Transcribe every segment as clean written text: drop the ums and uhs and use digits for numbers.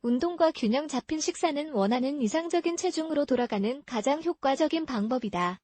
운동과 균형 잡힌 식사는 원하는 이상적인 체중으로 돌아가는 가장 효과적인 방법이다.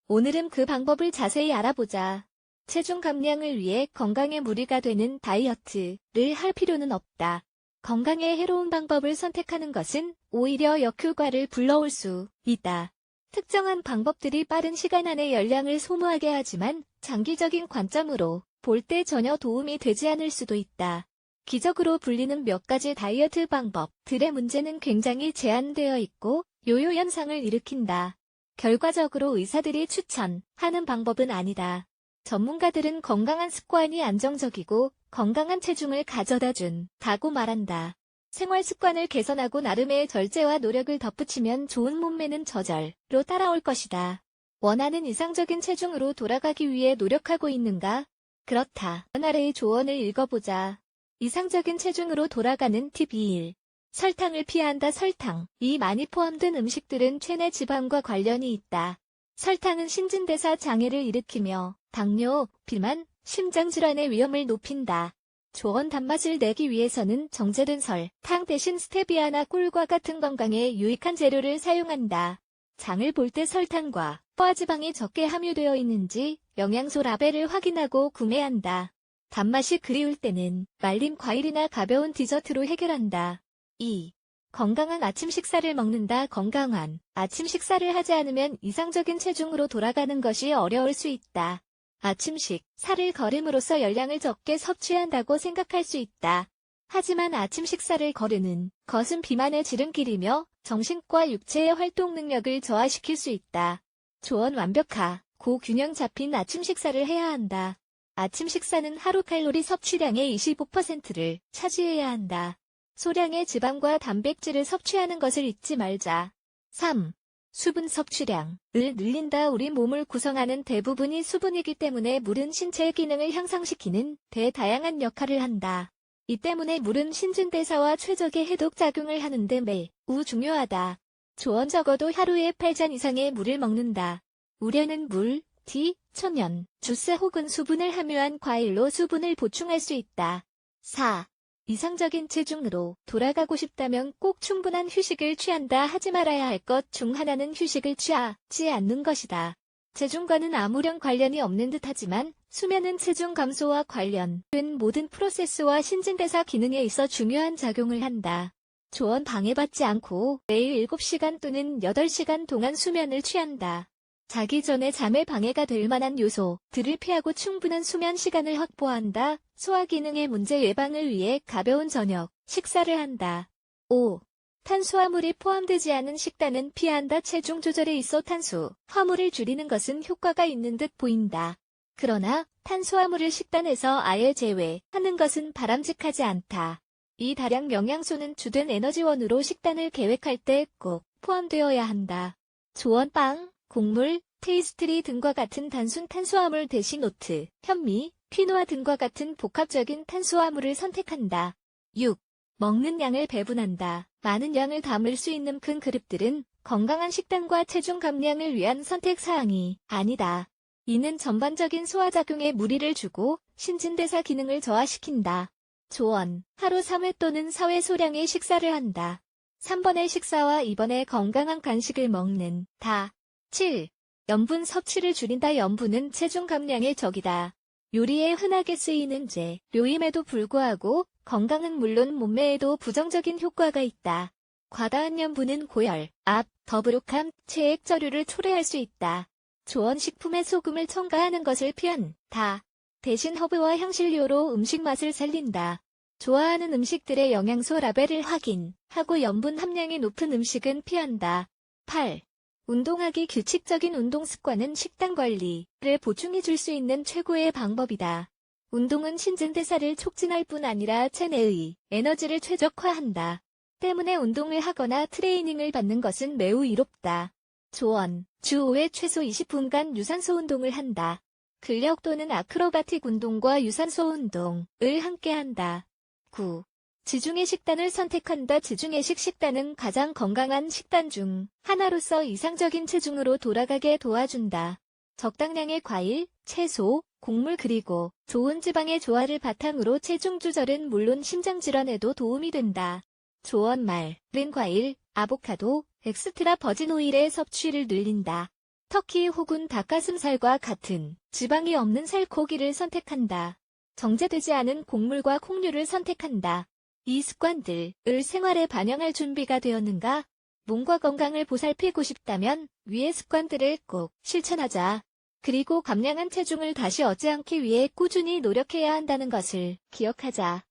오늘은 그 방법을 자세히 알아보자. 체중 감량을 위해 건강에 무리가 되는 다이어트를 할 필요는 없다. 건강에 해로운 방법을 선택하는 것은 오히려 역효과를 불러올 수 있다. 특정한 방법들이 빠른 시간 안에 열량을 소모하게 하지만 장기적인 관점으로 볼 때 전혀 도움이 되지 않을 수도 있다. 기적으로 불리는 몇 가지 다이어트 방법들의 문제는 굉장히 제한되어 있고 요요 현상을 일으킨다. 결과적으로 의사들이 추천하는 방법은 아니다. 전문가들은 건강한 습관이 안정적이고 건강한 체중을 가져다 준다고 말한다. 생활 습관을 개선하고 나름의 절제와 노력을 덧붙이면 좋은 몸매는 저절로 따라올 것이다. 원하는 이상적인 체중으로 돌아가기 위해 노력하고 있는가? 그렇다. 아래의 조언을 읽어보자. 이상적인 체중으로 돌아가는 팁 2. 설탕을 피한다. 설탕이 많이 포함된 음식들은 체내 지방과 관련이 있다. 설탕은 신진대사 장애를 일으키며 당뇨, 비만, 심장질환의 위험을 높인다. 좋은 단맛을 내기 위해서는 정제된 설탕 대신 스테비아나 꿀과 같은 건강에 유익한 재료를 사용한다. 장을 볼 때 설탕과 포화지방이 적게 함유되어 있는지 영양소 라벨을 확인하고 구매한다. 단맛이 그리울 때는 말린 과일이나 가벼운 디저트로 해결한다. 2. 건강한 아침 식사를 먹는다. 건강한 아침 식사를 하지 않으면 이상적인 체중으로 돌아가는 것이 어려울 수 있다. 아침식, 살을 거름으로써 열량을 적게 섭취한다고 생각할 수 있다. 하지만 아침 식사를 거르는 것은 비만의 지름길이며 정신과 육체의 활동 능력을 저하시킬 수 있다. 조언 완벽하고 균형 잡힌 아침 식사를 해야 한다. 아침 식사는 하루 칼로리 섭취량의 25%를 차지해야 한다. 소량의 지방과 단백질을 섭취하는 것을 잊지 말자. 3. 수분 섭취량을 늘린다. 우리 몸을 구성하는 대부분이 수분이기 때문에 물은 신체의 기능을 향상시키는 대다양한 역할을 한다. 이 때문에 물은 신진대사와 최적의 해독작용을 하는데 매우 중요하다. 조언 적어도 하루에 8잔 이상의 물을 먹는다. 우려는 물, 티, 천연, 주스 혹은 수분을 함유한 과일로 수분을 보충할 수 있다. 4. 이상적인 체중으로 돌아가고 싶다면 꼭 충분한 휴식을 취한다. 하지 말아야 할 것 중 하나는 휴식을 취하지 않는 것이다. 체중과는 아무런 관련이 없는 듯하지만 수면은 체중 감소와 관련된 모든 프로세스와 신진대사 기능에 있어 중요한 작용을 한다. 조언 방해받지 않고 매일 7시간 또는 8시간 동안 수면을 취한다. 자기 전에 잠에 방해가 될 만한 요소들을 피하고 충분한 수면 시간을 확보한다. 소화 기능의 문제 예방을 위해 가벼운 저녁 식사를 한다. 5. 탄수화물이 포함되지 않은 식단은 피한다. 체중 조절에 있어 탄수화물을 줄이는 것은 효과가 있는 듯 보인다. 그러나 탄수화물을 식단에서 아예 제외하는 것은 바람직하지 않다. 이 다량 영양소는 주된 에너지원으로 식단을 계획할 때 꼭 포함되어야 한다. 조언 빵, 곡물, 페이스트리 등과 같은 단순 탄수화물 대신 오트, 현미, 퀴노아 등과 같은 복합적인 탄수화물을 선택한다. 6. 먹는 양을 배분한다. 많은 양을 담을 수 있는 큰 그릇들은 건강한 식단과 체중 감량을 위한 선택사항이 아니다. 이는 전반적인 소화작용에 무리를 주고 신진대사 기능을 저하시킨다. 조언, 하루 3회 또는 4회 소량의 식사를 한다. 3번의 식사와 2번의 건강한 간식을 먹는다. 7. 염분 섭취를 줄인다. 염분은 체중 감량의 적이다. 요리에 흔하게 쓰이는 재료임에도 불구하고 건강은 물론 몸매에도 부정적인 효과가 있다. 과다한 염분은 고혈, 압, 더부룩함, 체액저류를 초래할 수 있다. 조언 식품에 소금을 첨가하는 것을 피한다. 대신 허브와 향신료로 음식 맛을 살린다. 좋아하는 음식들의 영양소 라벨을 확인하고 염분 함량이 높은 음식은 피한다. 8. 운동하기 규칙적인 운동 습관은 식단 관리를 보충해 줄 수 있는 최고의 방법이다. 운동은 신진대사를 촉진할 뿐 아니라 체내의 에너지를 최적화한다. 때문에 운동을 하거나 트레이닝을 받는 것은 매우 이롭다. 조언, 주 5회 최소 20분간 유산소 운동을 한다. 근력 또는 아크로바틱 운동과 유산소 운동을 함께 한다. 9. 지중해 식단을 선택한다. 지중해식 식단은 가장 건강한 식단 중 하나로서 이상적인 체중으로 돌아가게 도와준다. 적당량의 과일, 채소, 곡물 그리고 좋은 지방의 조화를 바탕으로 체중 조절은 물론 심장 질환에도 도움이 된다. 조언 말, 른 과일, 아보카도, 엑스트라 버진 오일의 섭취를 늘린다. 터키 혹은 닭가슴살과 같은 지방이 없는 살코기를 선택한다. 정제되지 않은 곡물과 콩류를 선택한다. 이 습관들을 생활에 반영할 준비가 되었는가? 몸과 건강을 보살피고 싶다면 위의 습관들을 꼭 실천하자. 그리고 감량한 체중을 다시 얻지 않기 위해 꾸준히 노력해야 한다는 것을 기억하자.